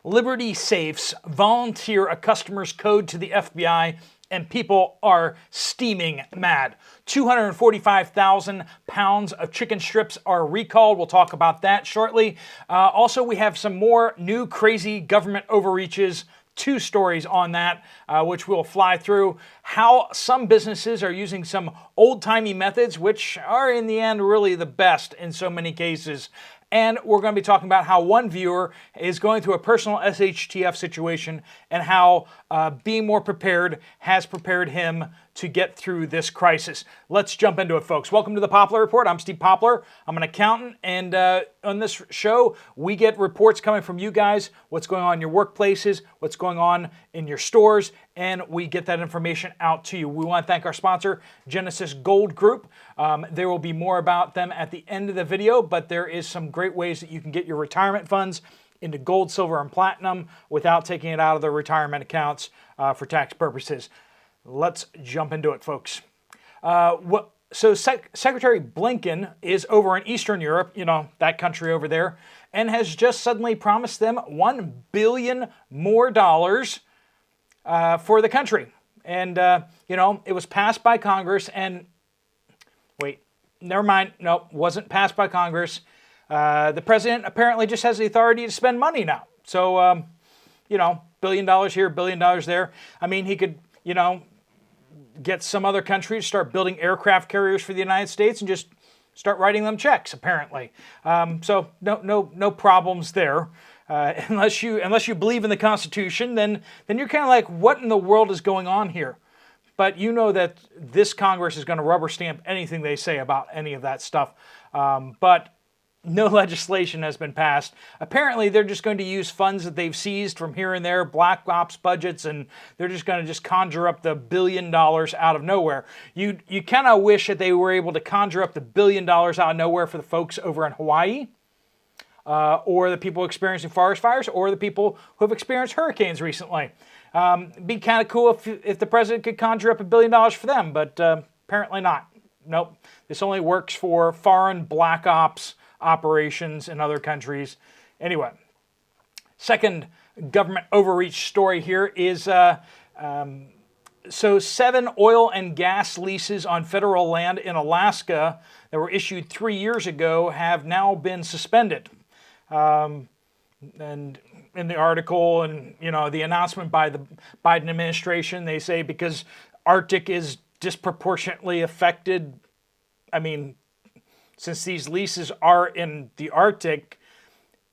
Liberty safes volunteer a customer's code to the FBI, and people are steaming mad. 245,000 pounds of chicken strips are recalled. We'll talk about that shortly. Also, we have some more new crazy government overreaches. 2 stories on that, which we'll fly through. How some businesses are using some old-timey methods, which are in the end really the best in so many cases. And we're going to be talking about how one viewer is going through a personal SHTF situation and how being more prepared has prepared him to get through this crisis. Let's jump into it, folks. Welcome to the Poplar Report. I'm Steve Poplar. I'm an accountant, and on this show, we get reports coming from you guys, what's going on in your workplaces, what's going on in your stores, and we get that information out to you. We want to thank our sponsor, Genesis Gold Group. There will be more about them at the end of the video, but there is some great ways that you can get your retirement funds into gold, silver, and platinum without taking it out of the retirement accounts for tax purposes. Let's jump into it, folks. Secretary Blinken is over in Eastern Europe, that country over there, and has just suddenly promised them $1 billion more for the country. And, it was passed by Congress and, wait, never mind. No, wasn't passed by Congress. The president apparently just has the authority to spend money now. So, $1 billion here, $1 billion there. I mean, he could, get some other country to start building aircraft carriers for the United States and just start writing them checks, apparently. So no problems there. Unless you believe in the Constitution, then you're kind of like, what in the world is going on here? But you know that this Congress is going to rubber stamp anything they say about any of that stuff. But no legislation has been passed. Apparently, they're just going to use funds that they've seized from here and there, black ops budgets, and they're just going to conjure up the $1 billion out of nowhere. You kind of wish that they were able to conjure up the $1 billion out of nowhere for the folks over in Hawaii, or the people experiencing forest fires, or the people who have experienced hurricanes recently. It'd be kind of cool if the president could conjure up $1 billion for them, but apparently not. Nope. This only works for foreign black ops operations in other countries. Anyway, second government overreach story here is 7 oil and gas leases on federal land in Alaska that were issued 3 years ago have now been suspended. And in the article and the announcement by the Biden administration, they say because Arctic is disproportionately affected. I mean, since these leases are in the Arctic,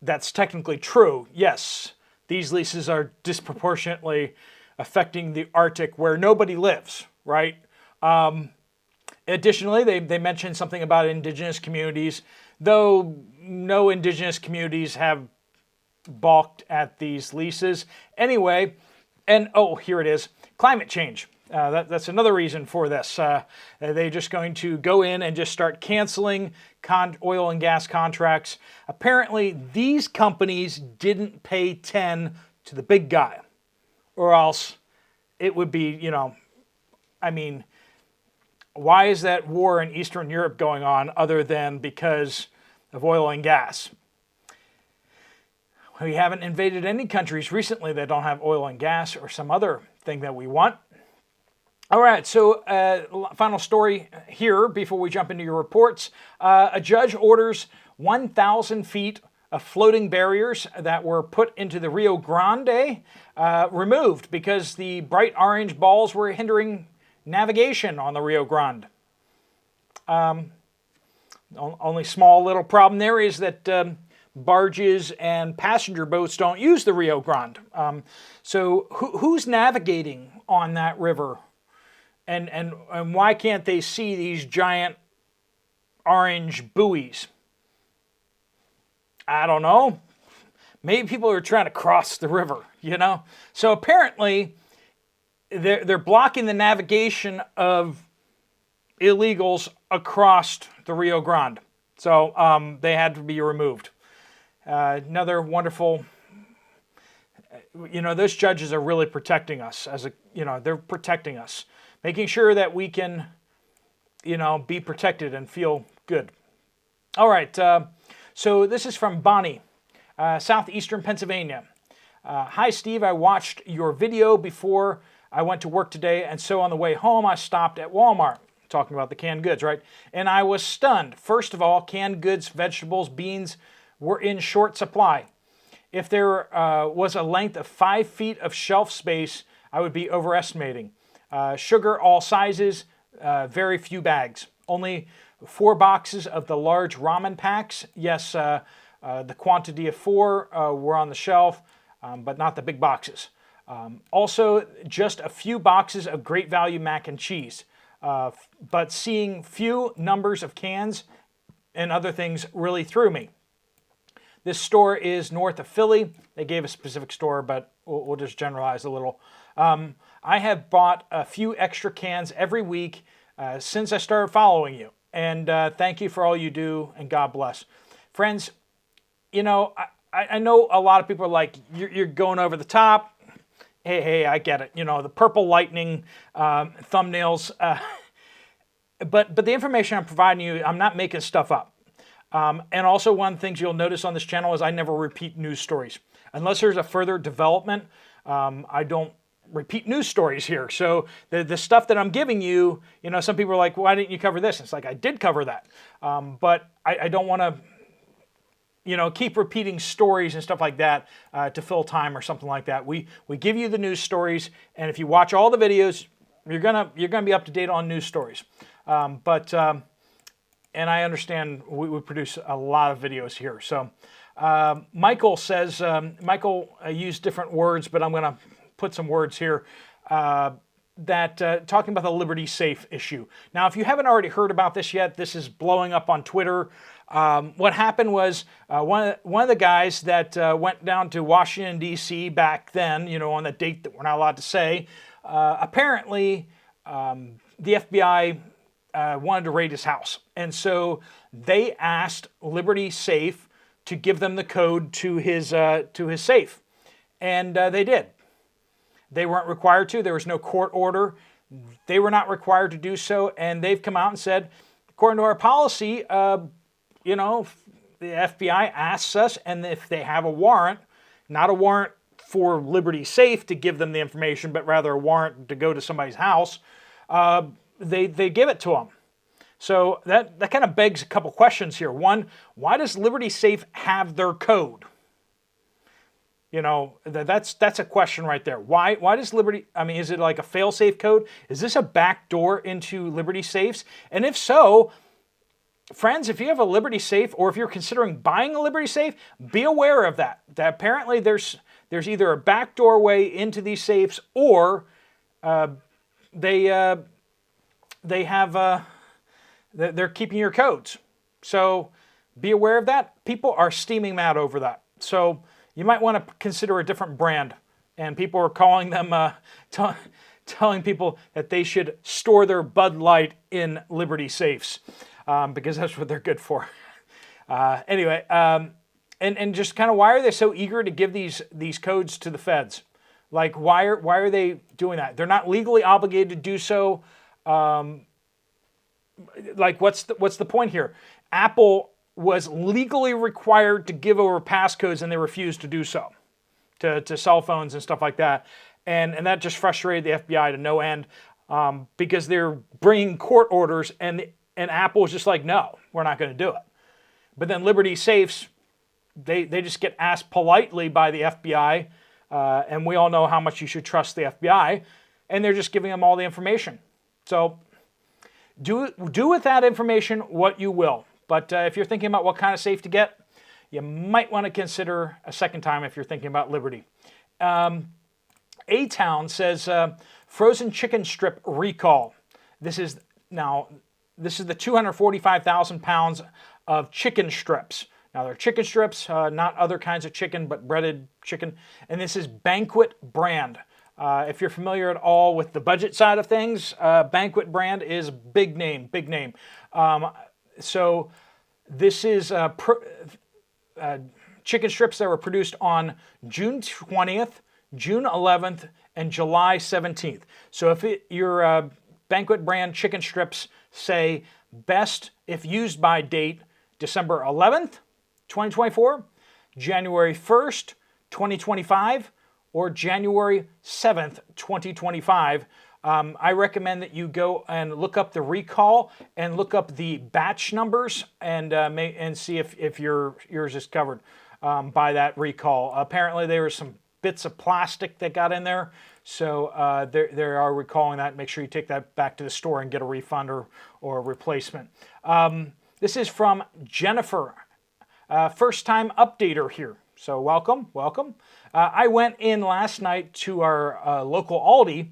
that's technically true. Yes, these leases are disproportionately affecting the Arctic where nobody lives, right? Additionally, they mentioned something about indigenous communities, though no indigenous communities have balked at these leases. Anyway, and here it is, climate change. That's another reason for this. They're just going to go in and just start canceling oil and gas contracts. Apparently, these companies didn't pay 10 to the big guy, or else it would be, why is that war in Eastern Europe going on other than because of oil and gas? We haven't invaded any countries recently that don't have oil and gas or some other thing that we want. All right, so final story here before we jump into your reports. A judge orders 1,000 feet of floating barriers that were put into the Rio Grande removed because the bright orange balls were hindering navigation on the Rio Grande. Only small little problem there is that barges and passenger boats don't use the Rio Grande. So who's navigating on that river? And why can't they see these giant orange buoys? I don't know. Maybe people are trying to cross the river, So apparently, they're blocking the navigation of illegals across the Rio Grande. So they had to be removed. Another wonderful, those judges are really protecting us they're protecting us, making sure that we can, be protected and feel good. All right. So this is from Bonnie, southeastern Pennsylvania. Hi, Steve. I watched your video before I went to work today, and so on the way home, I stopped at Walmart. Talking about the canned goods, right? And I was stunned. First of all, canned goods, vegetables, beans were in short supply. If there was a length of 5 feet of shelf space, I would be overestimating. Sugar, all sizes, very few bags. Only 4 boxes of the large ramen packs. Yes, the quantity of 4 were on the shelf, but not the big boxes. Also, just a few boxes of great value mac and cheese. But seeing few numbers of cans and other things really threw me. This store is north of Philly. They gave a specific store, but we'll just generalize a little. I have bought a few extra cans every week since I started following you. And thank you for all you do, and God bless. Friends, you know, I know a lot of people are like, you're going over the top. Hey, I get it. You know, the purple lightning thumbnails. But the information I'm providing you, I'm not making stuff up. And also one of the things you'll notice on this channel is I never repeat news stories. Unless there's a further development, I don't repeat news stories here. So the stuff that I'm giving you, you know, some people are like, why didn't you cover this? It's like, I did cover that. But I don't want to, you know, keep repeating stories and stuff like that to fill time or something like that. We give you the news stories, and if you watch all the videos, you're gonna be up to date on news stories. And I understand we produce a lot of videos here. So Michael says, Michael used different words, but I'm going to put some words here that talking about the Liberty Safe issue. Now, if you haven't already heard about this yet, this is blowing up on Twitter. What happened was one of the guys that went down to Washington, D.C. back then, you know, on the date that we're not allowed to say, apparently the FBI wanted to raid his house. And so they asked Liberty Safe to give them the code to his safe. And they did. They weren't required to. There was no court order. They were not required to do so. And they've come out and said, according to our policy, you know, the FBI asks us, and if they have a warrant, not a warrant for Liberty Safe to give them the information, but rather a warrant to go to somebody's house, they give it to them. So that kind of begs a couple questions here. One, why does Liberty Safe have their code? You know, that's a question right there. Why does Liberty, I mean, is it like a fail-safe code? Is this a back door into Liberty Safes? And if so, friends, if you have a Liberty Safe, or if you're considering buying a Liberty Safe, be aware of that. That apparently there's either a back doorway into these safes, or they're keeping your codes. So be aware of that. People are steaming mad over that. So you might want to consider a different brand. And people are calling them, telling people that they should store their Bud Light in Liberty Safes, because that's what they're good for. Anyway, and just kind of, why are they so eager to give these codes to the feds? Like, why are they doing that? They're not legally obligated to do so. Like, what's the point here? Apple was legally required to give over passcodes, and they refused to do so to cell phones and stuff like that. And that just frustrated the FBI to no end, because they're bringing court orders, and Apple was just like, no, we're not going to do it. But then Liberty Safes, they just get asked politely by the FBI, and we all know how much you should trust the FBI, and they're just giving them all the information. So do with that information what you will. But if you're thinking about what kind of safe to get, you might want to consider a second time if you're thinking about Liberty. A-Town says, frozen chicken strip recall. This is the 245,000 pounds of chicken strips. Now, they're chicken strips, not other kinds of chicken, but breaded chicken. And this is Banquet brand. If you're familiar at all with the budget side of things, Banquet brand is big name. So this is chicken strips that were produced on June 20th, June 11th, and July 17th. So if your Banquet brand chicken strips say best if used by date December 11th, 2024, January 1st, 2025, or January 7th, 2025. I recommend that you go and look up the recall and look up the batch numbers and see if yours is covered by that recall. Apparently, there were some bits of plastic that got in there, so they are recalling that. Make sure you take that back to the store and get a refund or a replacement. This is from Jennifer, first-time updater here. So welcome. I went in last night to our local Aldi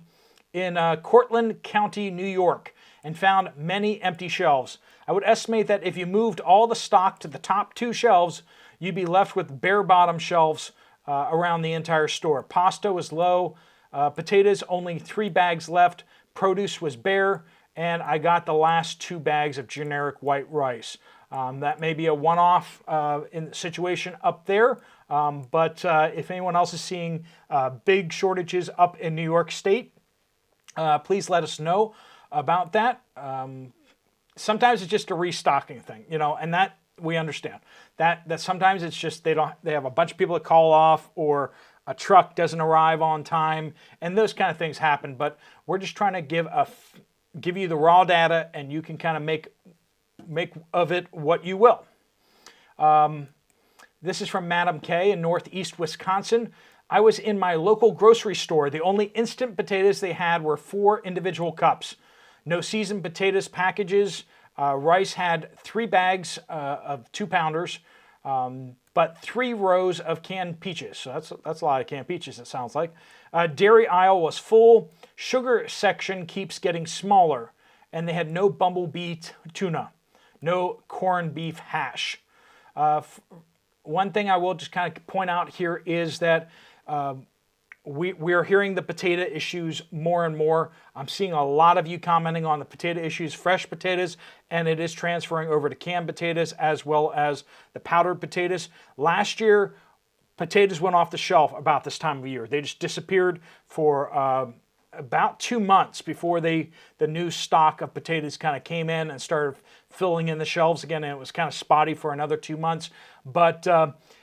in Cortland County, New York, and found many empty shelves. I would estimate that if you moved all the stock to the top 2 shelves, you'd be left with bare bottom shelves around the entire store. Pasta was low, potatoes only 3 bags left, produce was bare, and I got the last 2 bags of generic white rice. That may be a one-off in the situation up there, but if anyone else is seeing big shortages up in New York State, please let us know about that. Sometimes it's just a restocking thing, and that we understand. That sometimes it's just they have a bunch of people that call off, or a truck doesn't arrive on time, and those kind of things happen. But we're just trying to give you the raw data, and you can kind of make of it what you will. This is from Madam K in Northeast Wisconsin. I was in my local grocery store. The only instant potatoes they had were 4 individual cups. No seasoned potatoes packages. Rice had 3 bags of 2-pounders, but 3 rows of canned peaches. So that's a lot of canned peaches, it sounds like. Dairy aisle was full. Sugar section keeps getting smaller. And they had no bumblebee tuna. No corned beef hash. One thing I will just kind of point out here is that we are hearing the potato issues more and more. I'm seeing a lot of you commenting on the potato issues, fresh potatoes, and it is transferring over to canned potatoes as well as the powdered potatoes. Last year, potatoes went off the shelf about this time of year. They just disappeared for about 2 months before the new stock of potatoes kind of came in and started filling in the shelves again, and it was kind of spotty for another 2 months. But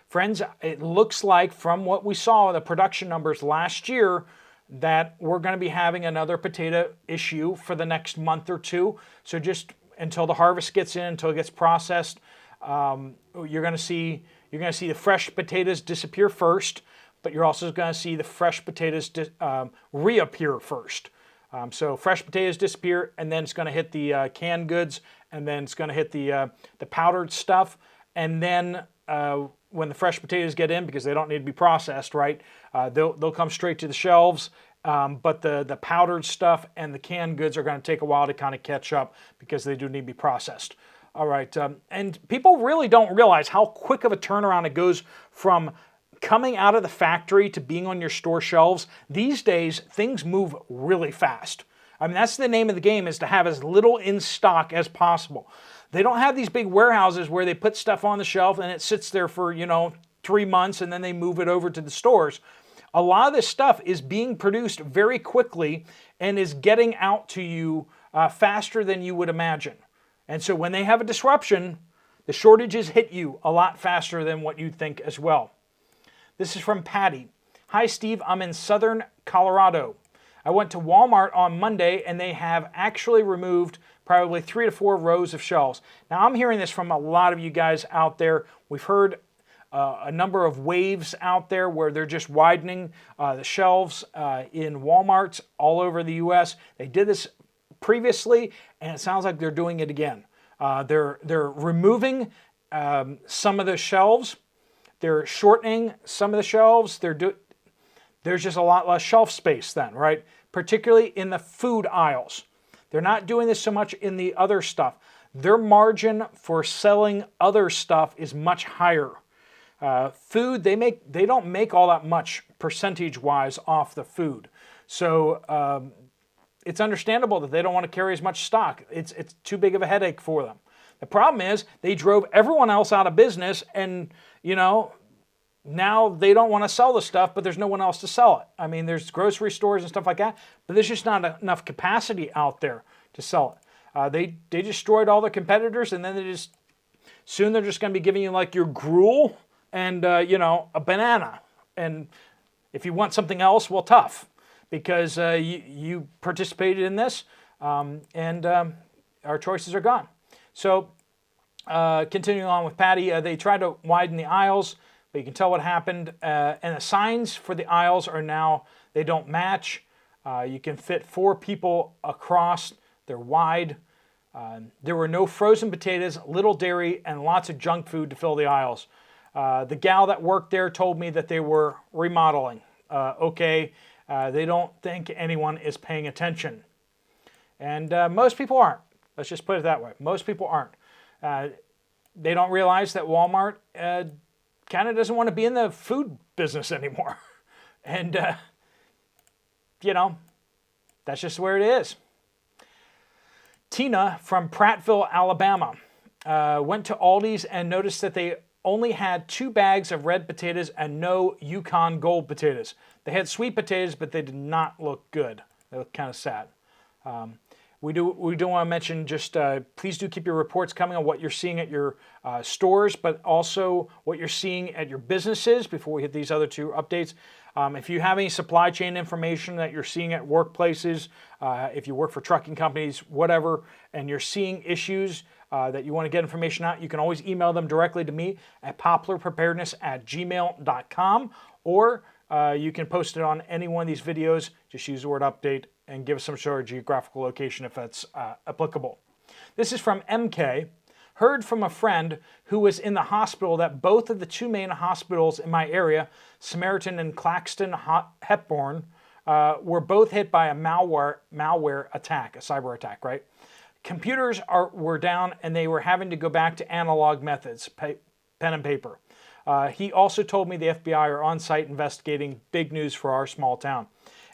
friends, it looks like from what we saw in the production numbers last year that we're going to be having another potato issue for the next month or 2. So just until the harvest gets in, until it gets processed, you're going to see the fresh potatoes disappear first, but you're also going to see the fresh potatoes reappear first. So fresh potatoes disappear, and then it's going to hit the canned goods, and then it's going to hit the powdered stuff, and then when the fresh potatoes get in, because they don't need to be processed, right? They'll come straight to the shelves, but the powdered stuff and the canned goods are going to take a while to kind of catch up because they do need to be processed. All right, and people really don't realize how quick of a turnaround it goes from coming out of the factory to being on your store shelves. These days, things move really fast. I mean, that's the name of the game, is to have as little in stock as possible. They don't have these big warehouses where they put stuff on the shelf and it sits there for, 3 months and then they move it over to the stores. A lot of this stuff is being produced very quickly and is getting out to you faster than you would imagine. And so when they have a disruption, the shortages hit you a lot faster than what you'd think as well. This is from Patty. Hi, Steve. I'm in southern Colorado. I went to Walmart on Monday and they have actually removed probably 3 to 4 rows of shelves. Now, I'm hearing this from a lot of you guys out there. We've heard a number of waves out there where they're just widening the shelves in Walmarts all over the U.S. They did this previously, and it sounds like they're doing it again. They're removing some of the shelves. They're shortening some of the shelves. There's just a lot less shelf space then, right? Particularly in the food aisles. They're not doing this so much in the other stuff. Their margin for selling other stuff is much higher. Food, they don't make all that much percentage-wise off the food. So it's understandable that they don't want to carry as much stock. It's too big of a headache for them. The problem is they drove everyone else out of business, and now they don't want to sell the stuff, but there's no one else to sell it. I mean, there's grocery stores and stuff like that, but there's just not enough capacity out there to sell it. They destroyed all their competitors, and then soon they're just going to be giving you like your gruel and a banana. And If you want something else, well, tough, because you participated in this, and our choices are gone. So continuing on with Patty, they tried to widen the aisles, but you can tell what happened. And the signs for the aisles are now, they don't match. You can fit 4 people across. They're wide. There were no frozen potatoes, little dairy, and lots of junk food to fill the aisles. The gal that worked there told me that they were remodeling. Okay, they don't think anyone is paying attention. And most people aren't. Let's just put it that way. Most people aren't. They don't realize that Walmart kind of doesn't want to be in the food business anymore. And, that's just where it is. Tina from Prattville, Alabama, went to Aldi's and noticed that they only had 2 bags of red potatoes and no Yukon Gold potatoes. They had sweet potatoes, but they did not look good. They looked kind of sad. We do want to mention, just please do keep your reports coming on what you're seeing at your stores, but also what you're seeing at your businesses before we hit these other 2 updates. If you have any supply chain information that you're seeing at workplaces, if you work for trucking companies, whatever, and you're seeing issues that you want to get information out, you can always email them directly to me at poplarpreparedness@gmail.com, or you can post it on any one of these videos. Just use the word update and give us some sort of geographical location if that's applicable. This is from MK. Heard from a friend who was in the hospital that both of the 2 main hospitals in my area, Samaritan and Claxton Hepburn, were both hit by a malware attack, a cyber attack, right? Computers were down and they were having to go back to analog methods, pen and paper. He also told me the FBI are on site investigating. Big news for our small town.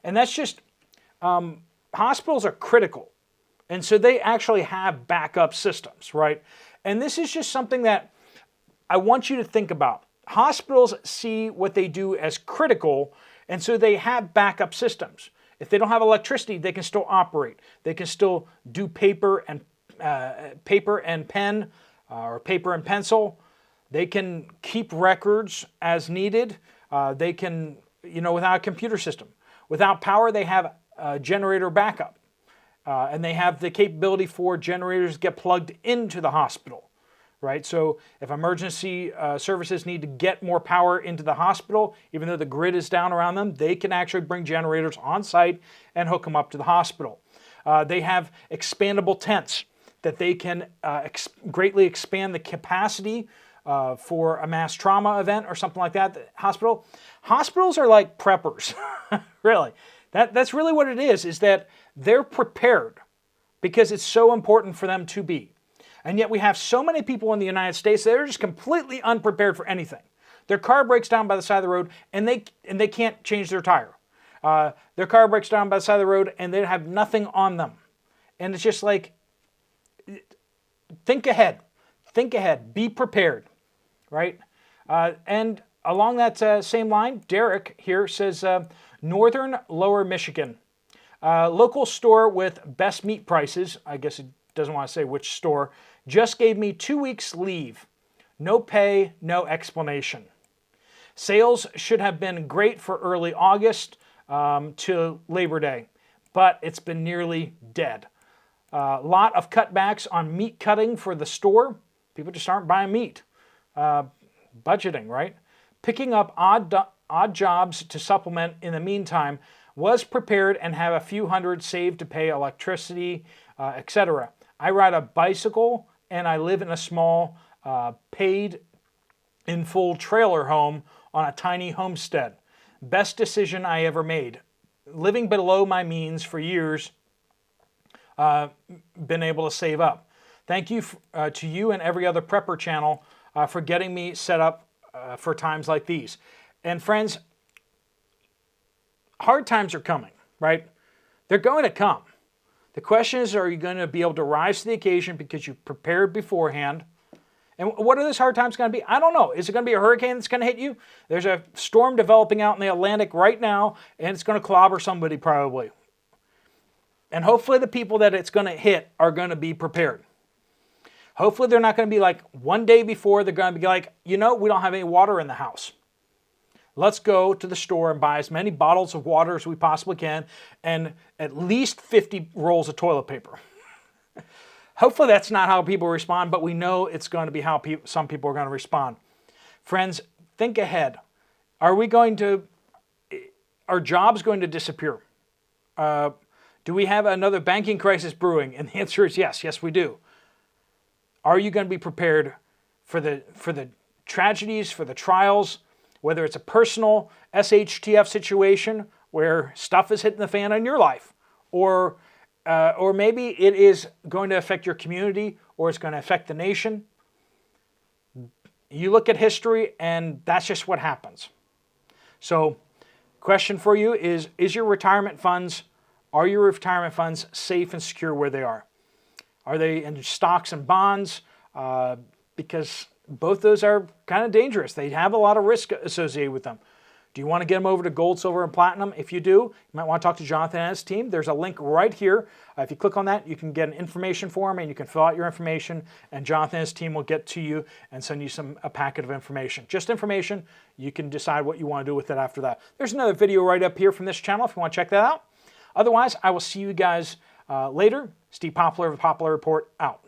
And that's just, hospitals are critical. And so they actually have backup systems, right? And this is just something that I want you to think about. Hospitals see what they do as critical, and so they have backup systems. If they don't have electricity, they can still operate. They can still do paper and pen or paper and pencil. They can keep records as needed. They can, without a computer system. Without power, they have a generator backup. And they have the capability for generators to get plugged into the hospital, right? So if emergency services need to get more power into the hospital, even though the grid is down around them, they can actually bring generators on site and hook them up to the hospital. They have expandable tents that they can greatly expand the capacity for a mass trauma event or something like that. Hospitals are like preppers, really. That's really what it is that they're prepared because it's so important for them to be. And yet we have so many people in the United States that are just completely unprepared for anything. Their car breaks down by the side of the road and they can't change their tire. Their car breaks down by the side of the road and they have nothing on them. And it's just like, think ahead, be prepared, right? And along that same line, Derek here says, Northern Lower Michigan. Local store with best meat prices, I guess it doesn't want to say which store, just gave me 2 weeks leave. No pay, no explanation. Sales should have been great for early August to Labor Day, but it's been nearly dead. Lot of cutbacks on meat cutting for the store. People just aren't buying meat. Budgeting, right? Picking up odd jobs to supplement in the meantime. Was prepared and have a few hundred saved to pay electricity, etc. I ride a bicycle and I live in a small paid in full trailer home on a tiny homestead. Best decision I ever made. Living below my means for years, been able to save up. Thank you to you and every other prepper channel for getting me set up for times like these. And friends, hard times are coming, right? They're going to come. The question is, are you going to be able to rise to the occasion because you've prepared beforehand? And what are those hard times going to be? I don't know. Is it going to be a hurricane that's going to hit you? There's a storm developing out in the Atlantic right now, and it's going to clobber somebody probably. And hopefully the people that it's going to hit are going to be prepared. Hopefully they're not going to be like one day before, they're going to be like, we don't have any water in the house. let's go to the store and buy as many bottles of water as we possibly can and at least 50 rolls of toilet paper. Hopefully that's not how people respond, but we know it's going to be how some people are going to respond. Friends, think ahead. Are jobs going to disappear? Do we have another banking crisis brewing? And the answer is yes. Yes, we do. Are you going to be prepared for the tragedies, for the trials, whether it's a personal SHTF situation where stuff is hitting the fan in your life, or maybe it is going to affect your community, or it's going to affect the nation? You look at history, and that's just what happens. So, question for you is your retirement funds, are your retirement funds safe and secure where they are? Are they in stocks and bonds? Because both those are kind of dangerous. They have a lot of risk associated with them. Do you want to get them over to gold, silver, and platinum? If you do, you might want to talk to Jonathan and his team. There's a link right here. If you click on that, you can get an information form and you can fill out your information, and Jonathan and his team will get to you and send you a packet of information. Just information. You can decide what you want to do with it after that. There's another video right up here from this channel if you want to check that out. Otherwise, I will see you guys later. Steve Poplar of the Poplar Report out.